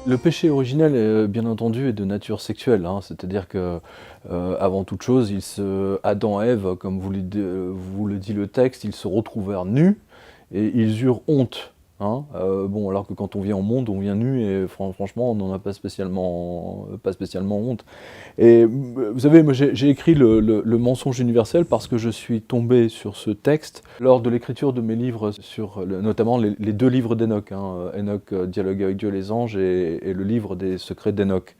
Le péché originel, bien entendu, est de nature sexuelle, hein. C'est-à-dire que, avant toute chose, Adam et Ève, comme vous le dit le texte, ils se retrouvèrent nus et ils eurent honte, hein. Bon, alors que quand on vient au monde, on vient nu et franchement, on n'en a pas spécialement honte. Et vous savez, moi j'ai écrit le mensonge universel parce que je suis tombé sur ce texte lors de l'écriture de mes livres sur notamment les deux livres d'Enoch, hein, Enoch, Dialogue avec Dieu et les anges, et le livre des secrets d'Enoch.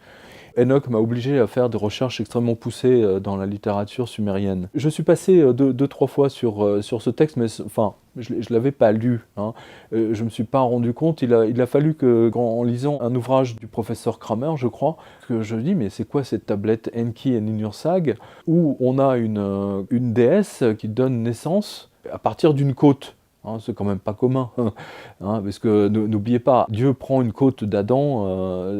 Enoch m'a obligé à faire des recherches extrêmement poussées dans la littérature sumérienne. Je suis passé deux, trois fois sur ce texte, mais enfin, je ne l'avais pas lu, hein. Je ne me suis pas rendu compte. Il a fallu que, en lisant un ouvrage du professeur Kramer, je crois, que je dis, mais c'est quoi cette tablette Enki et Ninursag, où on a une déesse qui donne naissance à partir d'une côte. Hein, c'est quand même pas commun, hein, parce que n'oubliez pas, Dieu prend une côte d'Adam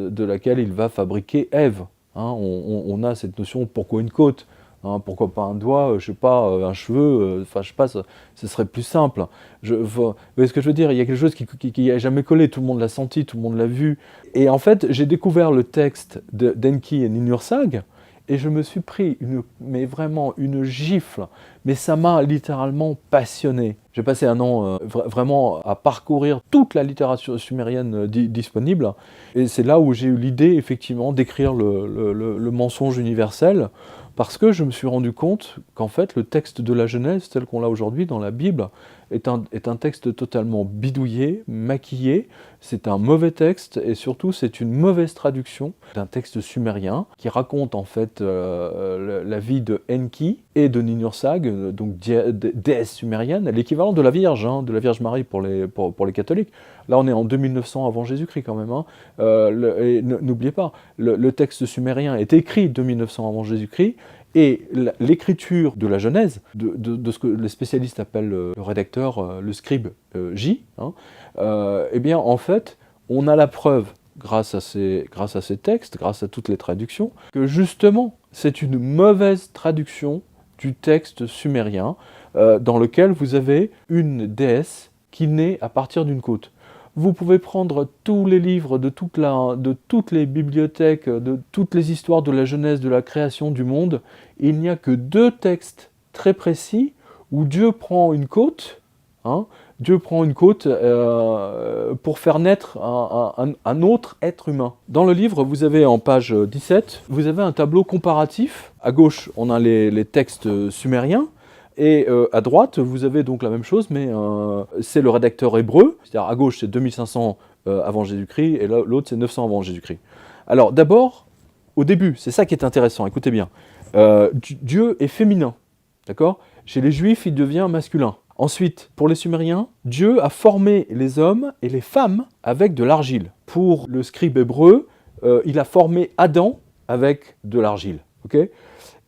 de laquelle il va fabriquer Ève. Hein, on a cette notion, pourquoi une côte, hein, pourquoi pas un doigt, je sais pas, un cheveu, enfin je sais pas, ce serait plus simple. Vous voyez ce que je veux dire, il y a quelque chose qui a jamais collé, tout le monde l'a senti, tout le monde l'a vu. Et en fait, j'ai découvert le texte d'Enki et Ninursag, et je me suis pris mais vraiment une gifle, mais ça m'a littéralement passionné. J'ai passé un an vraiment à parcourir toute la littérature sumérienne disponible, et c'est là où j'ai eu l'idée effectivement d'écrire le mensonge universel, parce que je me suis rendu compte qu'en fait le texte de la Genèse, tel qu'on l'a aujourd'hui dans la Bible, est un texte totalement bidouillé, maquillé. C'est un mauvais texte et surtout c'est une mauvaise traduction d'un texte sumérien qui raconte en fait la vie de Enki et de Ninursag, donc déesse sumérienne, l'équivalent de la Vierge, hein, de la Vierge Marie pour les catholiques. Là on est en 2900 avant Jésus-Christ quand même, hein. N'oubliez pas, le texte sumérien est écrit 2900 avant Jésus-Christ, et l'écriture de la Genèse, de ce que les spécialistes appellent le rédacteur, le scribe J, hein, eh bien en fait, on a la preuve, grâce à ces textes, grâce à toutes les traductions, que justement, c'est une mauvaise traduction du texte sumérien, dans lequel vous avez une déesse qui naît à partir d'une côte. Vous pouvez prendre tous les livres de toutes les bibliothèques, de toutes les histoires de la Genèse, de la création du monde. Il n'y a que deux textes très précis où Dieu prend une côte, hein, pour faire naître un autre être humain. Dans le livre, vous avez en page 17, vous avez un tableau comparatif. À gauche, on a les textes sumériens. Et à droite, vous avez donc la même chose, mais c'est le rédacteur hébreu, c'est-à-dire à gauche c'est 2500 avant Jésus-Christ, et l'autre c'est 900 avant Jésus-Christ. Alors d'abord, au début, c'est ça qui est intéressant, écoutez bien, Dieu est féminin, d'accord ? Chez les Juifs, il devient masculin. Ensuite, pour les Sumériens, Dieu a formé les hommes et les femmes avec de l'argile. Pour le scribe hébreu, il a formé Adam avec de l'argile, ok ?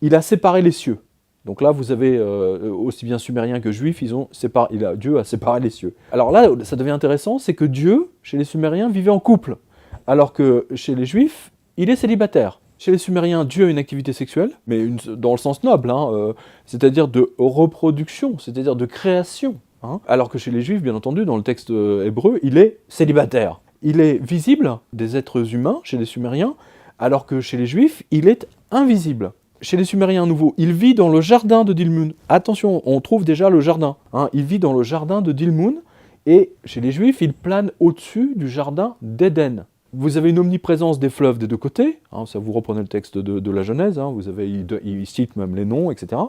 Il a séparé les cieux. Donc là, vous avez aussi bien sumériens que juifs, Dieu a séparé les cieux. Alors là, ça devient intéressant, c'est que Dieu, chez les sumériens, vivait en couple, alors que chez les juifs, il est célibataire. Chez les sumériens, Dieu a une activité sexuelle, mais dans le sens noble, hein, c'est-à-dire de reproduction, c'est-à-dire de création. Hein, alors que chez les juifs, bien entendu, dans le texte hébreu, il est célibataire. Il est visible des êtres humains chez les sumériens, alors que chez les juifs, il est invisible. Chez les Sumériens à nouveau, il vit dans le jardin de Dilmun. Attention, on trouve déjà le jardin. Hein, il vit dans le jardin de Dilmun, et chez les Juifs, il plane au-dessus du jardin d'Éden. Vous avez une omniprésence des fleuves des deux côtés, hein, ça vous reprenez le texte de la Genèse, hein, il cite même les noms, etc.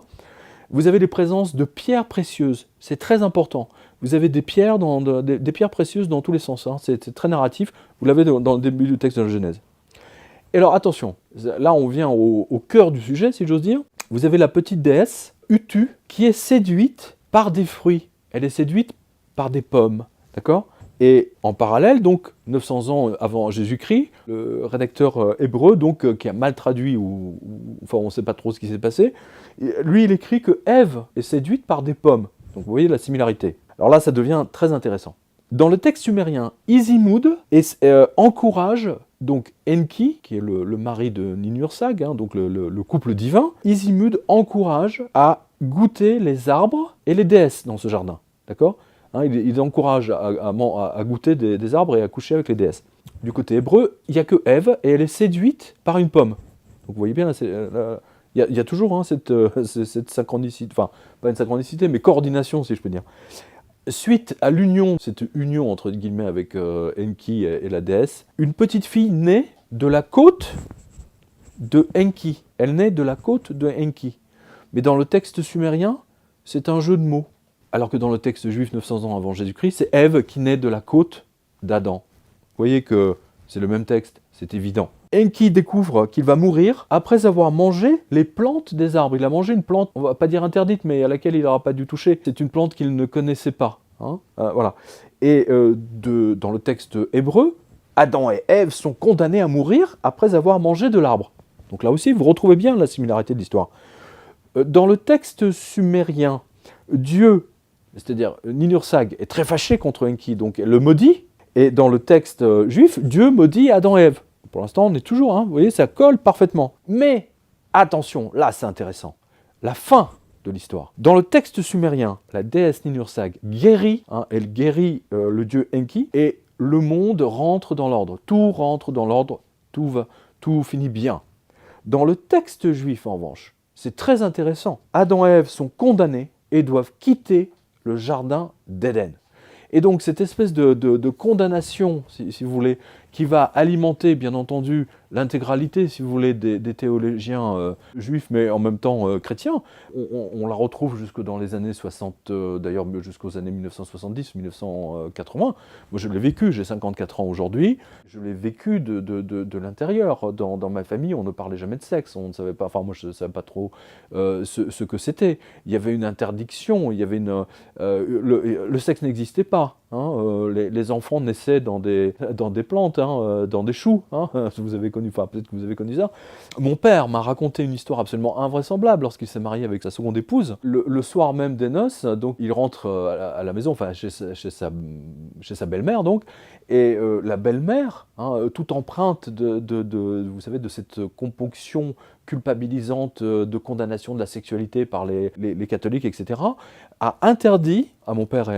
Vous avez des présences de pierres précieuses, c'est très important. Vous avez des pierres, des pierres précieuses dans tous les sens, hein, c'est très narratif, vous l'avez dans le début du texte de la Genèse. Et alors attention, là on vient au cœur du sujet, si j'ose dire. Vous avez la petite déesse, Utu, qui est séduite par des fruits. Elle est séduite par des pommes, d'accord ? Et en parallèle, donc 900 ans avant Jésus-Christ, le rédacteur hébreu, donc qui a mal traduit, enfin on ne sait pas trop ce qui s'est passé, lui il écrit que Ève est séduite par des pommes. Donc vous voyez la similarité. Alors là ça devient très intéressant. Dans le texte sumérien, Izimud encourage donc Enki, qui est le mari de Ninursag, hein, donc le couple divin. Izimud encourage à goûter les arbres et les déesses dans ce jardin, d'accord ? Hein, il encourage à goûter des arbres et à coucher avec les déesses. Du côté hébreu, il n'y a que Ève et elle est séduite par une pomme. Donc vous voyez bien, il y a toujours hein, cette synchronicité, enfin pas une synchronicité, mais coordination si je peux dire. Suite à cette union entre guillemets avec Enki et la déesse, une petite fille naît de la côte de Enki. Elle naît de la côte de Enki. Mais dans le texte sumérien, c'est un jeu de mots. Alors que dans le texte juif 900 ans avant Jésus-Christ, c'est Ève qui naît de la côte d'Adam. Vous voyez que c'est le même texte, c'est évident. Enki découvre qu'il va mourir après avoir mangé les plantes des arbres. Il a mangé une plante, on va pas dire interdite, mais à laquelle il n'aura pas dû toucher. C'est une plante qu'il ne connaissait pas. Hein, voilà. Et dans le texte hébreu, Adam et Ève sont condamnés à mourir après avoir mangé de l'arbre. Donc là aussi, vous retrouvez bien la similarité de l'histoire. Dans le texte sumérien, Dieu, c'est-à-dire Ninursag, est très fâché contre Enki, donc elle le maudit. Et dans le texte juif, Dieu maudit Adam et Ève. Pour l'instant, on est toujours, hein, vous voyez, ça colle parfaitement. Mais, attention, là c'est intéressant, la fin de l'histoire. Dans le texte sumérien, la déesse Ninursag guérit, hein, elle guérit le dieu Enki, et le monde rentre dans l'ordre. Tout rentre dans l'ordre, tout finit bien. Dans le texte juif, en revanche, c'est très intéressant. Adam et Ève sont condamnés et doivent quitter le jardin d'Éden. Et donc cette espèce de condamnation, si vous voulez, qui va alimenter, bien entendu, l'intégralité, si vous voulez, des théologiens juifs, mais en même temps chrétiens. On la retrouve jusque dans les années 60, d'ailleurs jusqu'aux années 1970, 1980. Moi, je l'ai vécu, j'ai 54 ans aujourd'hui. Je l'ai vécu de l'intérieur. Dans ma famille, on ne parlait jamais de sexe. On ne savait pas, enfin moi, je ne savais pas trop ce que c'était. Il y avait une interdiction, il y avait le sexe n'existait pas. Hein, les enfants naissaient dans des plantes, hein, dans des choux. Hein, vous avez connu, enfin peut-être que vous avez connu ça. Mon père m'a raconté une histoire absolument invraisemblable lorsqu'il s'est marié avec sa seconde épouse. Le soir même des noces, donc il rentre à la maison, enfin chez sa belle-mère donc, et la belle-mère, hein, toute empreinte vous savez, de cette componction culpabilisante de condamnation de la sexualité par les catholiques, etc., a interdit à mon père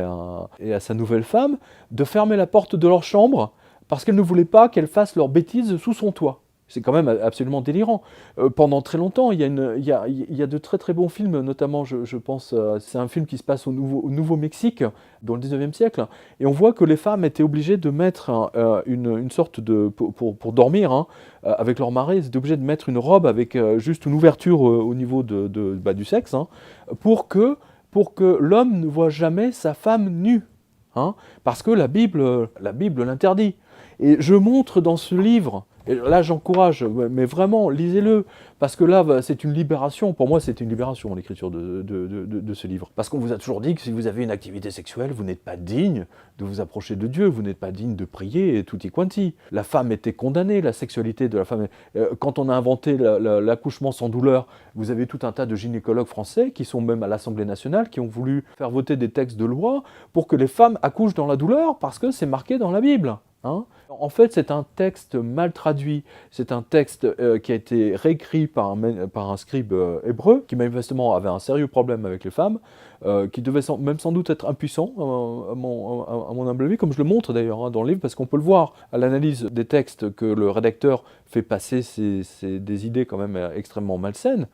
et à sa nouvelle femme de fermer la porte de leur chambre parce qu'elle ne voulait pas qu'elles fassent leurs bêtises sous son toit. C'est quand même absolument délirant. Pendant très longtemps, il y a de très très bons films, notamment je pense, c'est un film qui se passe au Nouveau-Mexique, dans le 19e siècle, et on voit que les femmes étaient obligées de mettre une sorte de... pour dormir, hein, avec leur mari, elles étaient obligées de mettre une robe avec juste une ouverture au niveau du sexe, hein, pour que l'homme ne voit jamais sa femme nue, hein, parce que la Bible l'interdit. Et je montre dans ce livre, et là j'encourage, mais vraiment, lisez-le, parce que là c'est une libération, pour moi c'est une libération l'écriture de ce livre. Parce qu'on vous a toujours dit que si vous avez une activité sexuelle, vous n'êtes pas digne de vous approcher de Dieu, vous n'êtes pas digne de prier, et tutti quanti. La femme était condamnée, la sexualité de la femme... quand on a inventé l'accouchement sans douleur, vous avez tout un tas de gynécologues français qui sont même à l'Assemblée nationale, qui ont voulu faire voter des textes de loi pour que les femmes accouchent dans la douleur, parce que c'est marqué dans la Bible. Hein, en fait, c'est un texte mal traduit, c'est un texte qui a été réécrit par un scribe hébreu, qui manifestement avait un sérieux problème avec les femmes, qui devait même sans doute être impuissant, à mon humble avis, comme je le montre d'ailleurs hein, dans le livre, parce qu'on peut le voir à l'analyse des textes que le rédacteur fait passer des idées quand même extrêmement malsaines.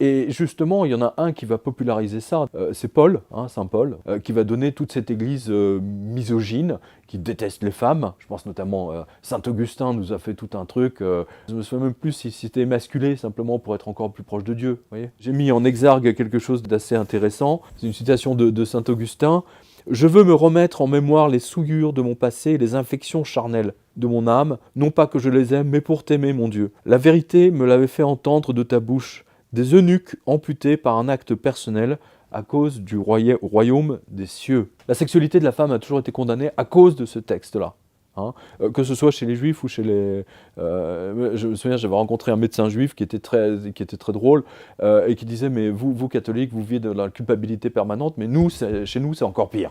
Et justement, il y en a un qui va populariser ça, c'est Paul, hein, Saint Paul, qui va donner toute cette église misogyne, qui déteste les femmes. Je pense notamment, Saint Augustin nous a fait tout un truc, je ne me souviens même plus si c'était émasculé, simplement pour être encore plus proche de Dieu. J'ai mis en exergue quelque chose d'assez intéressant, c'est une citation de Saint Augustin. « Je veux me remettre en mémoire les souillures de mon passé et les infections charnelles de mon âme, non pas que je les aime, mais pour t'aimer, mon Dieu. La vérité me l'avait fait entendre de ta bouche, des eunuques amputés par un acte personnel à cause du royaume des cieux. » La sexualité de la femme a toujours été condamnée à cause de ce texte-là. Hein, que ce soit chez les juifs ou chez les... je me souviens, j'avais rencontré un médecin juif qui était très drôle et qui disait « Mais vous catholiques, vous vivez de la culpabilité permanente, mais nous, chez nous, c'est encore pire. »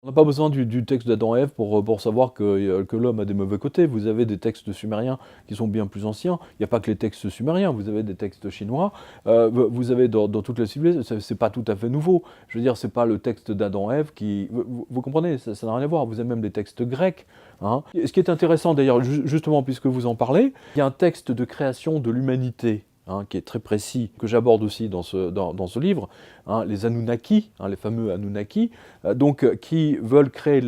On n'a pas besoin du texte d'Adam et Ève pour savoir que l'homme a des mauvais côtés. Vous avez des textes sumériens qui sont bien plus anciens. Il n'y a pas que les textes sumériens, vous avez des textes chinois. Vous avez dans toutes les civilisations, c'est pas tout à fait nouveau. Je veux dire, c'est pas le texte d'Adam et Ève qui... Vous comprenez, ça n'a rien à voir. Vous avez même des textes grecs. Hein. Ce qui est intéressant d'ailleurs, justement, puisque vous en parlez, il y a un texte de création de l'humanité, hein, qui est très précis, que j'aborde aussi dans ce livre, hein, les Anunnaki, hein, les fameux Anunnaki, qui veulent créer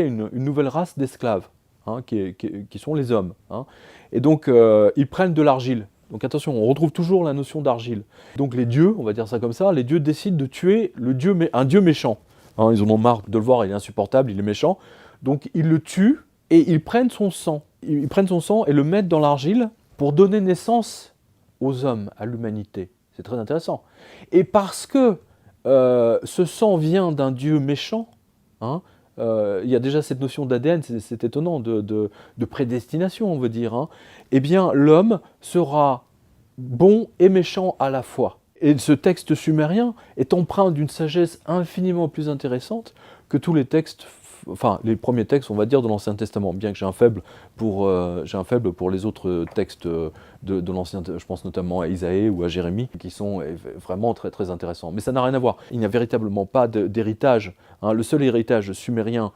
une nouvelle race d'esclaves, hein, qui sont les hommes. Hein. Et donc, ils prennent de l'argile. Donc attention, on retrouve toujours la notion d'argile. Donc les dieux, on va dire ça comme ça, les dieux décident de tuer un dieu méchant. Hein, ils en ont marre de le voir, il est insupportable, il est méchant. Donc ils le tuent et ils prennent son sang. Ils prennent son sang et le mettent dans l'argile pour donner naissance aux hommes, à l'humanité. C'est très intéressant. Et parce que ce sang vient d'un dieu méchant, hein, il y a déjà cette notion d'ADN, c'est étonnant, de prédestination, on veut dire, hein, eh bien l'homme sera bon et méchant à la fois. Et ce texte sumérien est empreint d'une sagesse infiniment plus intéressante que tous les textes, enfin les premiers textes, on va dire, de l'Ancien Testament, bien que j'ai un faible pour les autres textes de l'Ancien, je pense notamment à Isaïe ou à Jérémie, qui sont vraiment très très intéressants. Mais ça n'a rien à voir, il n'y a véritablement pas d'héritage. Hein. Le seul héritage sumérien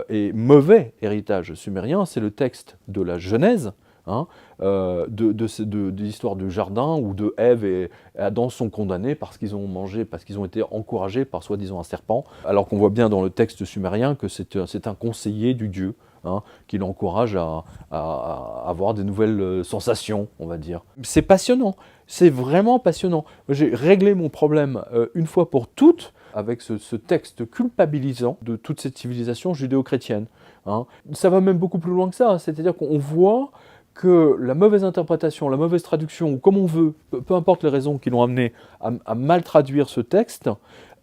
et mauvais héritage sumérien, c'est le texte de la Genèse, hein, de l'histoire du jardin où de Ève et Adam sont condamnés parce qu'ils ont mangé, parce qu'ils ont été encouragés par soi-disant un serpent, alors qu'on voit bien dans le texte sumérien que c'est un conseiller du dieu, hein, qui l'encourage à avoir des nouvelles sensations, on va dire. C'est passionnant, c'est vraiment passionnant. J'ai réglé mon problème une fois pour toutes avec ce texte culpabilisant de toute cette civilisation judéo-chrétienne. Hein. Ça va même beaucoup plus loin que ça, c'est-à-dire qu'on voit que la mauvaise interprétation, la mauvaise traduction, ou comme on veut, peu importe les raisons qui l'ont amené à mal traduire ce texte,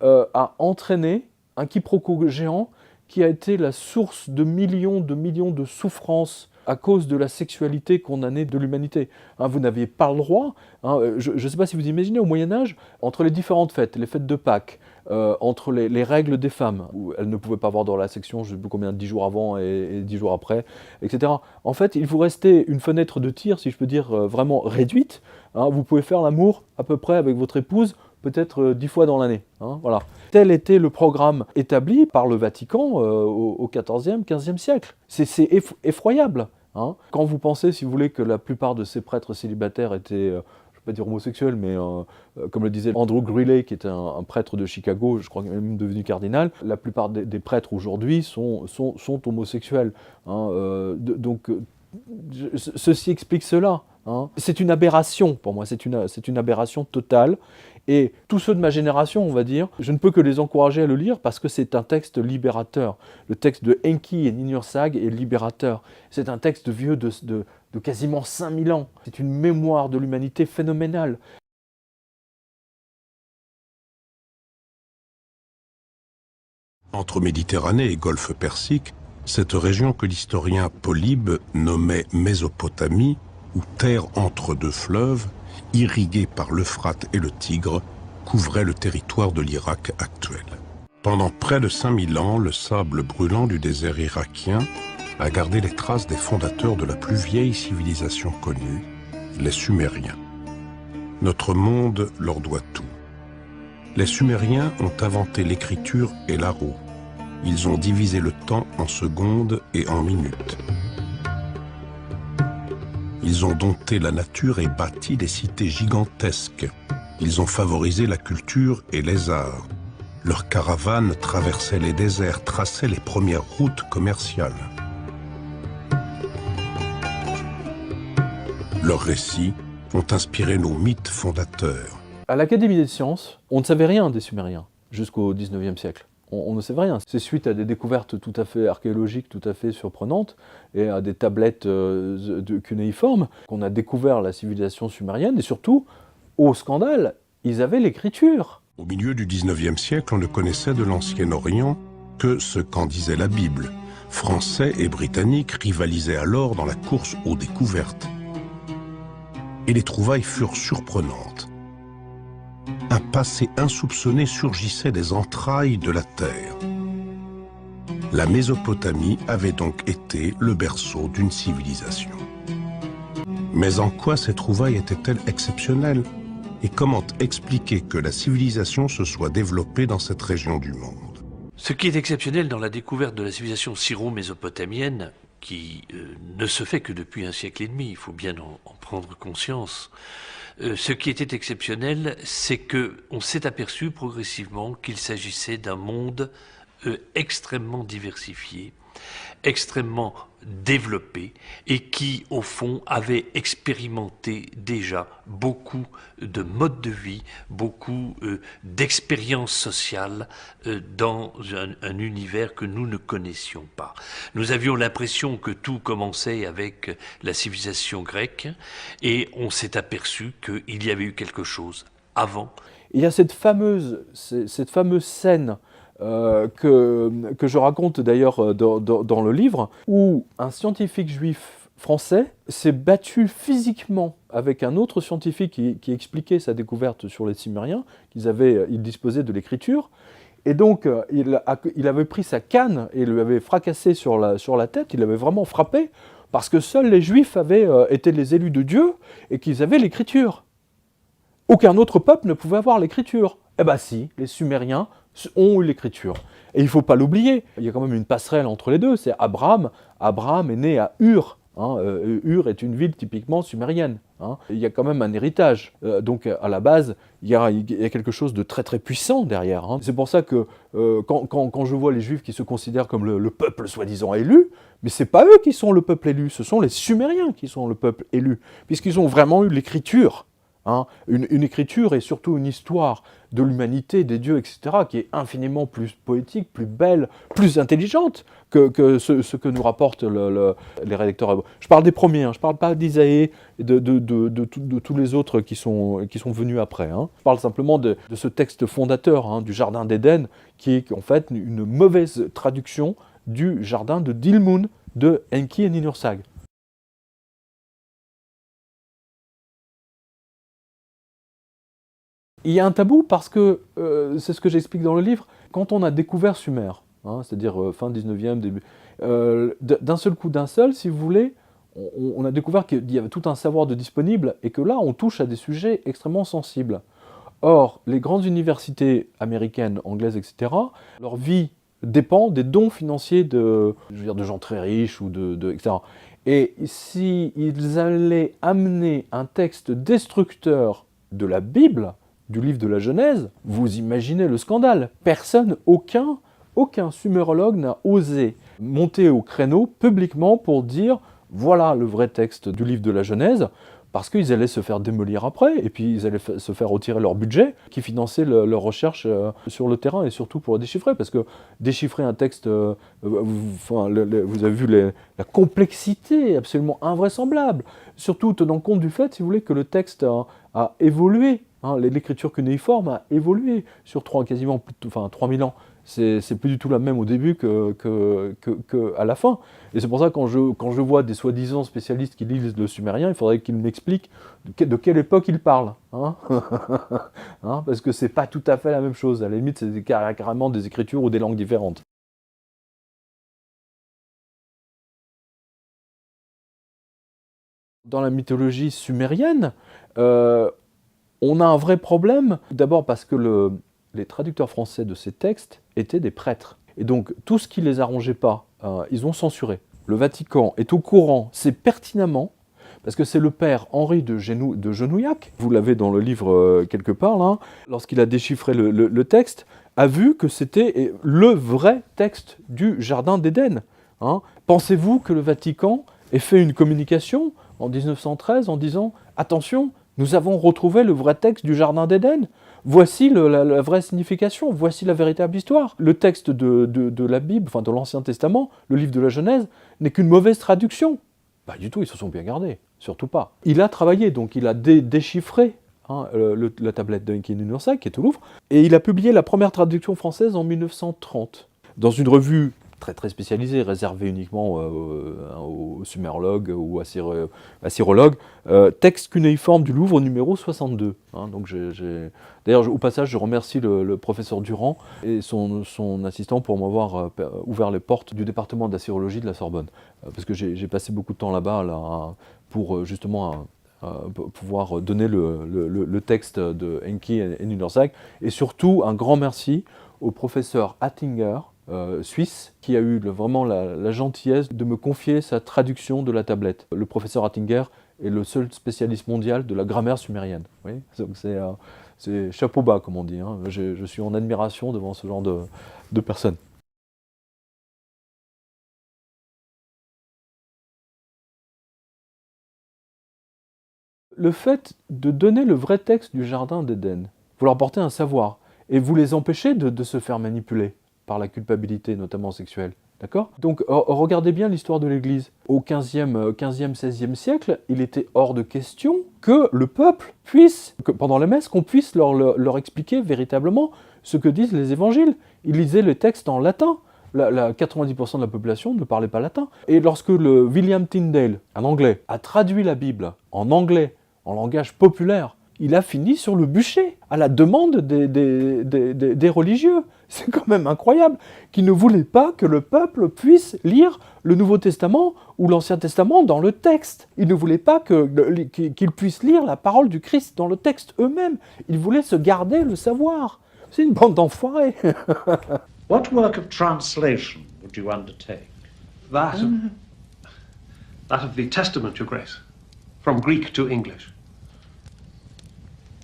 a entraîné un quiproquo géant qui a été la source de millions de souffrances à cause de la sexualité condamnée de l'humanité. Hein, vous n'aviez pas le droit, hein, je ne sais pas si vous imaginez, au Moyen-Âge, entre les différentes fêtes, les fêtes de Pâques, entre les règles des femmes, où elles ne pouvaient pas avoir dans la section, je ne sais plus combien, 10 jours avant et 10 jours après, etc. En fait, il vous restait une fenêtre de tir, si je peux dire, vraiment réduite. Hein, vous pouvez faire l'amour à peu près avec votre épouse, peut-être 10 fois dans l'année. Hein, voilà. Tel était le programme établi par le Vatican au XIVe, XVe siècle. C'est effroyable. Hein. Quand vous pensez, si vous voulez, que la plupart de ces prêtres célibataires étaient... je ne vais pas dire homosexuels, mais comme le disait Andrew Greeley, qui était un prêtre de Chicago, je crois qu'il est même devenu cardinal, la plupart des prêtres aujourd'hui sont homosexuels. Hein, ceci explique cela. Hein. C'est une aberration pour moi, c'est une aberration totale. Et tous ceux de ma génération, on va dire, je ne peux que les encourager à le lire parce que c'est un texte libérateur. Le texte de Enki et Ninursag est libérateur. C'est un texte vieux de quasiment 5000 ans. C'est une mémoire de l'humanité phénoménale. Entre Méditerranée et Golfe Persique, cette région que l'historien Polybe nommait Mésopotamie, ou terre entre deux fleuves, irriguée par l'Euphrate et le Tigre, couvrait le territoire de l'Irak actuel. Pendant près de 5000 ans, le sable brûlant du désert irakien a gardé les traces des fondateurs de la plus vieille civilisation connue, les Sumériens. Notre monde leur doit tout. Les Sumériens ont inventé l'écriture et la roue. Ils ont divisé le temps en secondes et en minutes. Ils ont dompté la nature et bâti des cités gigantesques. Ils ont favorisé la culture et les arts. Leurs caravanes traversaient les déserts, traçaient les premières routes commerciales. Leurs récits ont inspiré nos mythes fondateurs. À l'Académie des sciences, on ne savait rien des Sumériens jusqu'au XIXe siècle. On ne savait rien. C'est suite à des découvertes tout à fait archéologiques, tout à fait surprenantes, et à des tablettes cunéiformes, qu'on a découvert la civilisation sumérienne, et surtout, au scandale, ils avaient l'écriture. Au milieu du XIXe siècle, on ne connaissait de l'Ancien Orient que ce qu'en disait la Bible. Français et Britanniques rivalisaient alors dans la course aux découvertes. Et les trouvailles furent surprenantes. Un passé insoupçonné surgissait des entrailles de la terre. La Mésopotamie avait donc été le berceau d'une civilisation. Mais en quoi ces trouvailles étaient-elles exceptionnelles? Et comment expliquer que la civilisation se soit développée dans cette région du monde? Ce qui est exceptionnel dans la découverte de la civilisation syro-mésopotamienne, qui ne se fait que depuis un siècle et demi, il faut bien en prendre conscience. Ce qui était exceptionnel, c'est qu'on s'est aperçu progressivement qu'il s'agissait d'un monde extrêmement diversifié, extrêmement développé et qui, au fond, avait expérimenté déjà beaucoup de modes de vie, beaucoup d'expériences sociales dans un univers que nous ne connaissions pas. Nous avions l'impression que tout commençait avec la civilisation grecque et on s'est aperçu qu'il y avait eu quelque chose avant. Il y a cette fameuse scène que je raconte d'ailleurs dans le livre, où un scientifique juif français s'est battu physiquement avec un autre scientifique qui expliquait sa découverte sur les Sumériens, il disposait de l'écriture, et donc il avait pris sa canne et lui avait fracassé sur la tête, il l'avait vraiment frappé, parce que seuls les Juifs avaient été les élus de Dieu et qu'ils avaient l'écriture. Aucun autre peuple ne pouvait avoir l'écriture. Eh bien si, les Sumériens ont eu l'écriture. Et il ne faut pas l'oublier, il y a quand même une passerelle entre les deux, c'est Abraham. Abraham est né à Ur. Ur est une ville typiquement sumérienne. Il y a quand même un héritage. Donc à la base, il y a quelque chose de très très puissant derrière. C'est pour ça que quand je vois les Juifs qui se considèrent comme le peuple soi-disant élu, mais ce n'est pas eux qui sont le peuple élu, ce sont les Sumériens qui sont le peuple élu, puisqu'ils ont vraiment eu l'écriture. Une écriture et surtout une histoire de l'humanité, des dieux, etc., qui est infiniment plus poétique, plus belle, plus intelligente que ce que nous rapportent les rédacteurs hébreux. Je parle des premiers, je ne parle pas d'Isaïe et de tous les autres qui sont venus après. Je parle simplement de ce texte fondateur du Jardin d'Éden, qui est en fait une mauvaise traduction du Jardin de Dilmun de Enki et Ninursag. Il y a un tabou parce que, c'est ce que j'explique dans le livre, quand on a découvert Sumer, c'est-à-dire fin 19e, début, d'un seul coup, si vous voulez, on a découvert qu'il y avait tout un savoir de disponible et que là, on touche à des sujets extrêmement sensibles. Or, les grandes universités américaines, anglaises, etc., leur vie dépend des dons financiers de gens très riches, ou etc. Et s'ils allaient amener un texte destructeur de la Bible, du livre de la Genèse, vous imaginez le scandale. Personne, aucun sumérologue n'a osé monter au créneau publiquement pour dire « voilà le vrai texte du livre de la Genèse », parce qu'ils allaient se faire démolir après, et puis ils allaient se faire retirer leur budget, qui finançait leur recherche sur le terrain, et surtout pour le déchiffrer, parce que déchiffrer un texte, vous avez vu la complexité absolument invraisemblable, surtout tenant compte du fait, si vous voulez, que le texte a évolué. L'écriture cunéiforme a évolué sur quasiment 3000 ans. C'est plus du tout la même au début qu'à la fin. Et c'est pour ça que quand je vois des soi-disant spécialistes qui lisent le sumérien, il faudrait qu'ils m'expliquent de quelle époque ils parlent. Parce que c'est pas tout à fait la même chose. À la limite, c'est carrément des écritures ou des langues différentes. Dans la mythologie sumérienne, on a un vrai problème, d'abord parce que les traducteurs français de ces textes étaient des prêtres. Et donc, tout ce qui ne les arrangeait pas, ils ont censuré. Le Vatican est au courant, c'est pertinemment, parce que c'est le père Henri de Genouillac, vous l'avez dans le livre quelque part, là, lorsqu'il a déchiffré le texte, a vu que c'était le vrai texte du Jardin d'Éden. Pensez-vous que le Vatican ait fait une communication en 1913 en disant « Attention, nous avons retrouvé le vrai texte du Jardin d'Éden. Voici la vraie signification, voici la véritable histoire. » Le texte de la Bible, de l'Ancien Testament, le livre de la Genèse, n'est qu'une mauvaise traduction. Pas du tout, ils se sont bien gardés, surtout pas. Il a travaillé, donc il a déchiffré la tablette d'Enki et Ninursag, qui est au Louvre, et il a publié la première traduction française en 1930, dans une revue très très spécialisé, réservé uniquement aux sumérologues ou assyrologues. Texte cunéiforme du Louvre numéro 62. Hein, donc d'ailleurs, au passage, je remercie le professeur Durand et son assistant pour m'avoir ouvert les portes du département d'assyrologie de la Sorbonne. Parce que j'ai passé beaucoup de temps là-bas pour justement pouvoir donner le texte de Enki et Niedersag. Et surtout, un grand merci au professeur Hattinger, suisse, qui a eu vraiment la gentillesse de me confier sa traduction de la tablette. Le professeur Hattinger est le seul spécialiste mondial de la grammaire sumérienne. Oui, donc c'est chapeau bas, comme on dit. Hein. Je suis en admiration devant ce genre de personnes. Le fait de donner le vrai texte du Jardin d'Éden, vous leur portez un savoir, et vous les empêchez de se faire manipuler par la culpabilité, notamment sexuelle. D'accord ? Donc regardez bien l'histoire de l'Église. Au 15e, 16e siècle, il était hors de question que le peuple puisse, pendant la messe, qu'on puisse leur expliquer véritablement ce que disent les évangiles. Ils lisaient les textes en latin. 90% de la population ne parlait pas latin. Et lorsque William Tyndale, un Anglais, a traduit la Bible en anglais, en langage populaire, il a fini sur le bûcher, à la demande des religieux. C'est quand même incroyable, qui ne voulaient pas que le peuple puisse lire le Nouveau Testament ou l'Ancien Testament dans le texte. Ils ne voulaient pas qu'ils puissent lire la parole du Christ dans le texte eux-mêmes. Ils voulaient se garder le savoir. C'est une bande d'enfoirés. What work of translation would you undertake? That of the Testament, Your Grace, from Greek to English.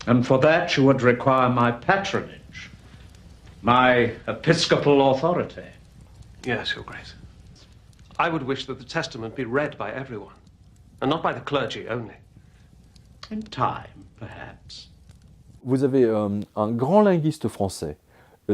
And for that you would require my patronage, my episcopal authority. Yes, Your Grace. I would wish that the Testament be read by everyone, and not by the clergy only. In time, perhaps. Vous avez un grand linguiste français,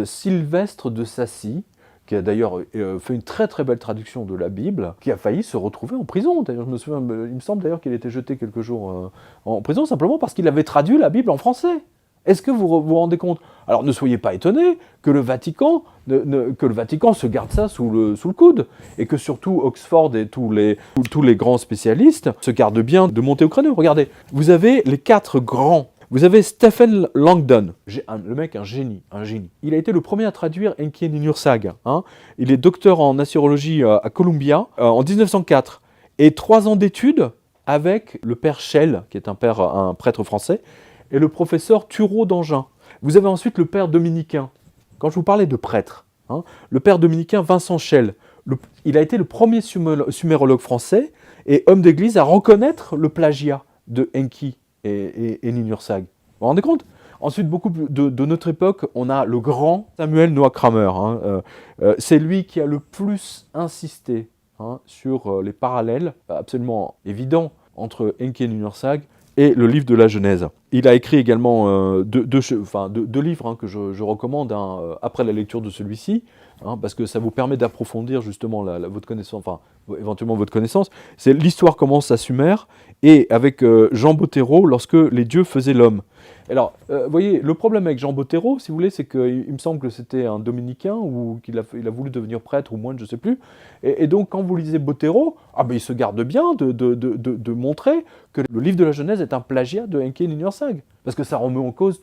Sylvestre de Sacy, qui a d'ailleurs fait une très très belle traduction de la Bible, qui a failli se retrouver en prison. D'ailleurs, il me semble d'ailleurs qu'il a été jeté quelques jours en prison, simplement parce qu'il avait traduit la Bible en français. Est-ce que vous vous rendez compte? Alors ne soyez pas étonnés que le Vatican se garde ça sous le coude, et que surtout Oxford et tous les grands spécialistes se gardent bien de monter au créneau. Regardez, vous avez les 4 grands. Vous avez Stephen Langdon, le mec, un génie. Il a été le premier à traduire Enki et Ninursag. Hein. Il est docteur en assyrologie à Columbia en 1904. Et 3 ans d'études avec le père Schell, qui est un prêtre français, et le professeur Thureau d'Angin. Vous avez ensuite le père dominicain. Quand je vous parlais de prêtre, hein, le père dominicain Vincent Schell, il a été le premier sumérologue français et homme d'église à reconnaître le plagiat de Enki et Ninursag. Vous vous rendez compte? Ensuite, beaucoup de notre époque, on a le grand Samuel Noah Kramer. Hein, c'est lui qui a le plus insisté sur les parallèles absolument évidents entre Enki et Ninursag et le livre de la Genèse. Il a écrit également deux livres que je recommande après la lecture de celui-ci, parce que ça vous permet d'approfondir justement votre connaissance, enfin éventuellement votre connaissance. C'est L'histoire commence à Sumer, et avec Jean Bottero, lorsque les dieux faisaient l'homme. Alors, vous voyez, le problème avec Jean Bottero, si vous voulez, c'est qu'il me semble que c'était un dominicain ou qu'il a voulu devenir prêtre ou moine, je ne sais plus. Et donc, quand vous lisez Bottero, il se garde bien de montrer que le livre de la Genèse est un plagiat de Enki et Ninursag. Parce que ça remet en cause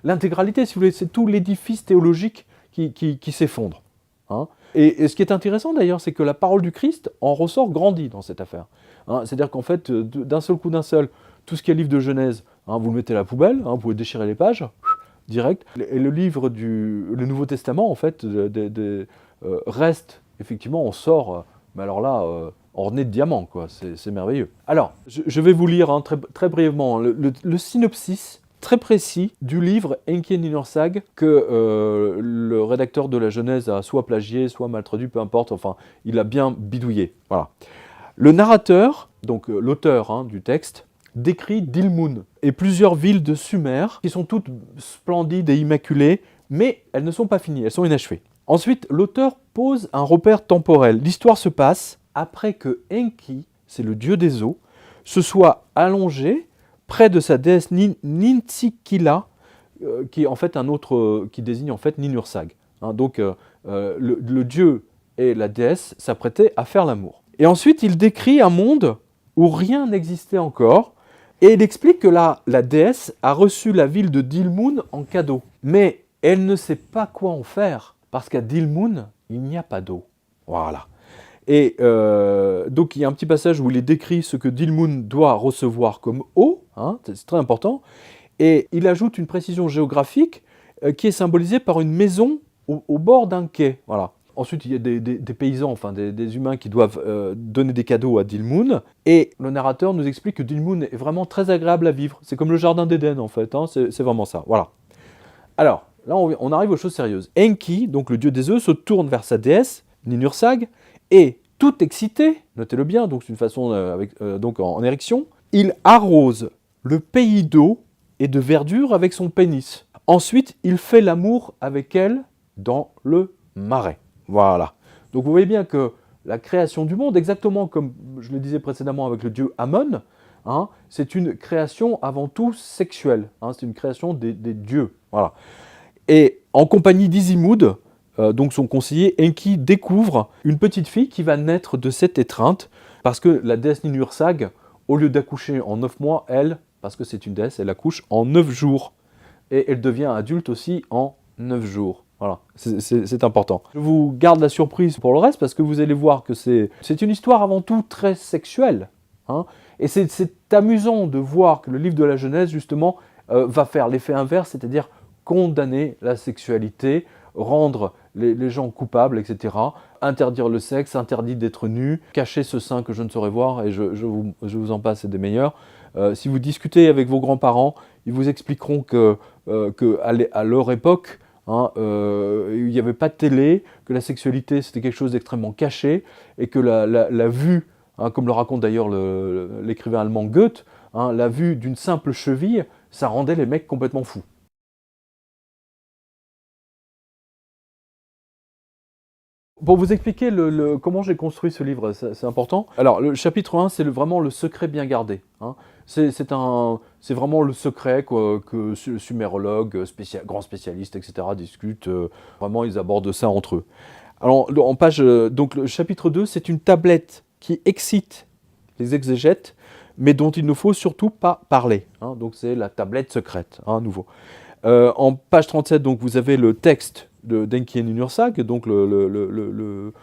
l'intégralité, si vous voulez, c'est tout l'édifice théologique qui s'effondre. Hein. Et ce qui est intéressant d'ailleurs, c'est que la parole du Christ en ressort grandie dans cette affaire. Hein. C'est-à-dire qu'en fait, d'un seul coup, tout ce qui est livre de Genèse, vous le mettez à la poubelle, vous pouvez déchirer les pages, direct. Et le livre le Nouveau Testament, en fait, reste, effectivement, on sort, mais alors là, orné de diamants, quoi. C'est merveilleux. Alors, je vais vous lire très, très brièvement le synopsis très précis du livre Enki et Ninursag que le rédacteur de la Genèse a soit plagié, soit mal traduit, peu importe, enfin, il a bien bidouillé. Voilà. Le narrateur, donc l'auteur du texte, décrit Dilmun et plusieurs villes de Sumer qui sont toutes splendides et immaculées, mais elles ne sont pas finies, elles sont inachevées. Ensuite, l'auteur pose un repère temporel. L'histoire se passe après que Enki, c'est le dieu des eaux, se soit allongé près de sa déesse Nintsikila, qui est en fait qui désigne en fait Ninursag. Donc le dieu et la déesse s'apprêtaient à faire l'amour. Et ensuite, il décrit un monde où rien n'existait encore, et il explique que la déesse a reçu la ville de Dilmun en cadeau. Mais elle ne sait pas quoi en faire, parce qu'à Dilmun, il n'y a pas d'eau. Voilà. Et donc il y a un petit passage où il est décrit ce que Dilmun doit recevoir comme eau, hein, c'est très important, et il ajoute une précision géographique qui est symbolisée par une maison au bord d'un quai. Voilà. Ensuite, il y a des paysans, enfin des humains qui doivent donner des cadeaux à Dilmun, et le narrateur nous explique que Dilmun est vraiment très agréable à vivre. C'est comme le jardin d'Éden en fait, hein, c'est vraiment ça. Voilà. Alors, là on arrive aux choses sérieuses. Enki, donc le dieu des œufs, se tourne vers sa déesse, Ninursag, et tout excité, notez-le bien, donc c'est une façon donc en érection, il arrose le pays d'eau et de verdure avec son pénis. Ensuite, il fait l'amour avec elle dans le marais. Voilà. Donc vous voyez bien que la création du monde, exactement comme je le disais précédemment avec le dieu Ammon, hein, c'est une création avant tout sexuelle. Hein, c'est une création des dieux. Voilà. Et en compagnie d'Izimud, donc son conseiller, Enki découvre une petite fille qui va naître de cette étreinte, parce que la déesse Ninursag, au lieu d'accoucher en 9 mois, elle, parce que c'est une déesse, elle accouche en 9 jours. Et elle devient adulte aussi en 9 jours. Voilà, c'est important. Je vous garde la surprise pour le reste, parce que vous allez voir que c'est une histoire avant tout très sexuelle. Hein, et c'est amusant de voir que le livre de la Genèse, justement, va faire l'effet inverse, c'est-à-dire condamner la sexualité, rendre les gens coupables, etc. Interdire le sexe, interdit d'être nu, cacher ce sein que je ne saurais voir, et je vous en passe, c'est des meilleurs. Si vous discutez avec vos grands-parents, ils vous expliqueront que à leur époque, hein, il n'y avait pas de télé, que la sexualité c'était quelque chose d'extrêmement caché, et que la vue, hein, comme le raconte d'ailleurs l'écrivain allemand Goethe, hein, la vue d'une simple cheville, ça rendait les mecs complètement fous. Pour vous expliquer comment j'ai construit ce livre, c'est important. Alors, le chapitre 1, c'est vraiment le secret bien gardé. Hein. C'est vraiment le secret que sumérologues, grands spécialistes, etc. discutent. Vraiment, ils abordent ça entre eux. Alors, donc le chapitre 2, c'est une tablette qui excite les exégètes, mais dont il ne faut surtout pas parler. Hein. Donc, c'est la tablette secrète, hein, à nouveau. En page 37, donc, vous avez le texte d'Enki et Ninursag, donc le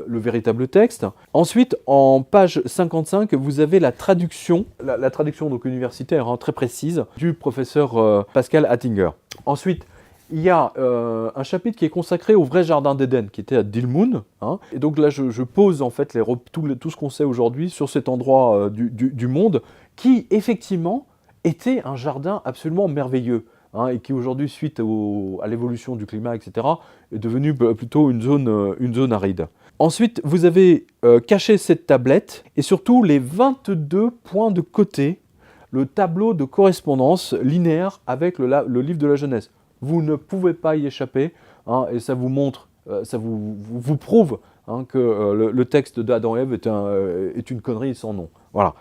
véritable texte. Ensuite, en page 55, vous avez la traduction, la traduction donc universitaire, hein, très précise, du professeur Pascal Attinger. Ensuite, il y a un chapitre qui est consacré au vrai jardin d'Éden, qui était à Dilmun. Hein, et donc là, je pose en fait tout ce qu'on sait aujourd'hui sur cet endroit du monde, qui effectivement était un jardin absolument merveilleux. Hein, et qui aujourd'hui, suite à l'évolution du climat, etc., est devenu plutôt une zone aride. Ensuite, vous avez caché cette tablette, et surtout les 22 points de côté, le tableau de correspondance linéaire avec le livre de la Genèse. Vous ne pouvez pas y échapper, hein, et ça vous montre, ça vous prouve hein, que le texte d'Adam et Ève est une connerie sans nom. Voilà.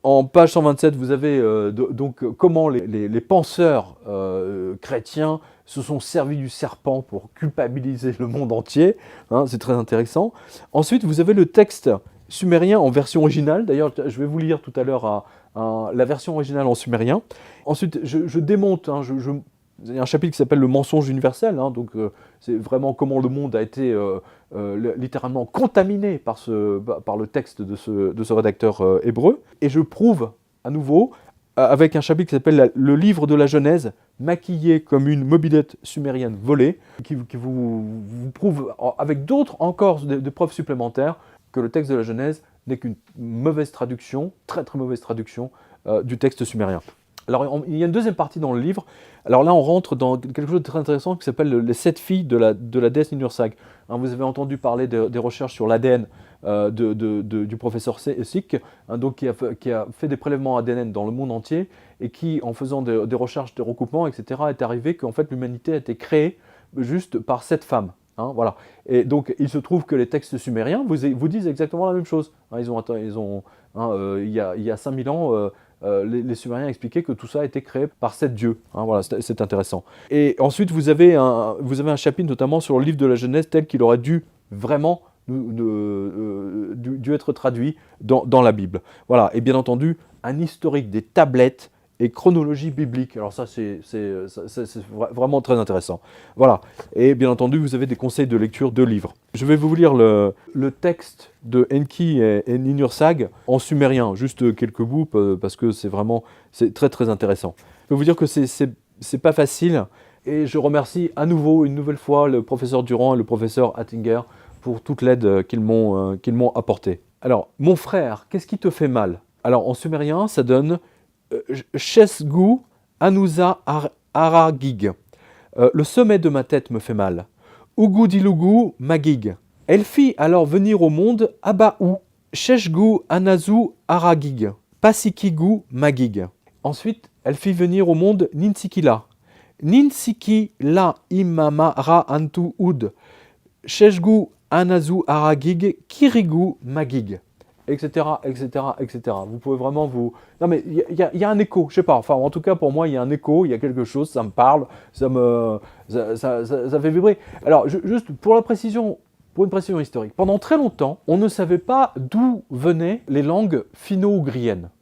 En page 127, vous avez donc comment les penseurs chrétiens se sont servis du serpent pour culpabiliser le monde entier. Hein, c'est très intéressant. Ensuite, vous avez le texte sumérien en version originale. D'ailleurs, je vais vous lire tout à l'heure la version originale en sumérien. Ensuite, je démonte, hein, il y a un chapitre qui s'appelle « Le mensonge universel hein, », donc c'est vraiment comment le monde a été littéralement contaminé par le texte de ce rédacteur hébreu. Et je prouve, à nouveau, avec un chapitre qui s'appelle « Le livre de la Genèse, maquillé comme une mobilette sumérienne volée », qui vous prouve, avec d'autres encore des preuves supplémentaires, que le texte de la Genèse n'est qu'une mauvaise traduction, très très mauvaise traduction, du texte sumérien. Alors, il y a une deuxième partie dans le livre. Alors là, on rentre dans quelque chose de très intéressant qui s'appelle les 7 filles de la déesse Ninursag. Hein, vous avez entendu parler des recherches sur l'ADN du professeur Sick, hein, donc qui a fait des prélèvements ADN dans le monde entier et qui, en faisant des recherches, des recoupements, etc., est arrivé qu'en fait l'humanité a été créée juste par 7 femmes. Hein, voilà. Et donc, il se trouve que les textes sumériens vous disent exactement la même chose. Hein, il y a 5000 ans, les Sumériens expliquaient que tout ça a été créé par 7 dieux. Hein, voilà, c'est intéressant. Et ensuite, vous avez un chapitre notamment sur le livre de la Genèse tel qu'il aurait dû vraiment dû être traduit dans la Bible. Voilà, et bien entendu, un historique des tablettes et chronologie biblique. Alors ça, c'est vraiment très intéressant. Voilà, et bien entendu, vous avez des conseils de lecture de livres. Je vais vous lire le texte de Enki et Ninursag en sumérien, juste quelques bouts, parce que c'est très très intéressant. Je peux vous dire que c'est pas facile, et je remercie à nouveau, une nouvelle fois, le professeur Durand et le professeur Attinger pour toute l'aide qu'ils m'ont apportée. Alors, mon frère, qu'est-ce qui te fait mal? Alors, en sumérien, ça donne Shesgu Anusa Aragig. Le sommet de ma tête me fait mal. Ugudilugu Magig. Elle fit alors venir au monde Abaou. Sheshgu Anazu Aragig. Pasikigu Magig. Ensuite, elle fit venir au monde Ninsikila. Ninsikila Imamara Antu Ud. Sheshgu Anazu Aragig Kirigu Magig. Etc., etc., etc. Vous pouvez vraiment vous... Non mais il y a un écho, je sais pas, enfin en tout cas pour moi il y a un écho, il y a quelque chose, ça me parle, ça fait vibrer. Alors juste pour une précision historique, pendant très longtemps, on ne savait pas d'où venaient les langues finno-ougriennes.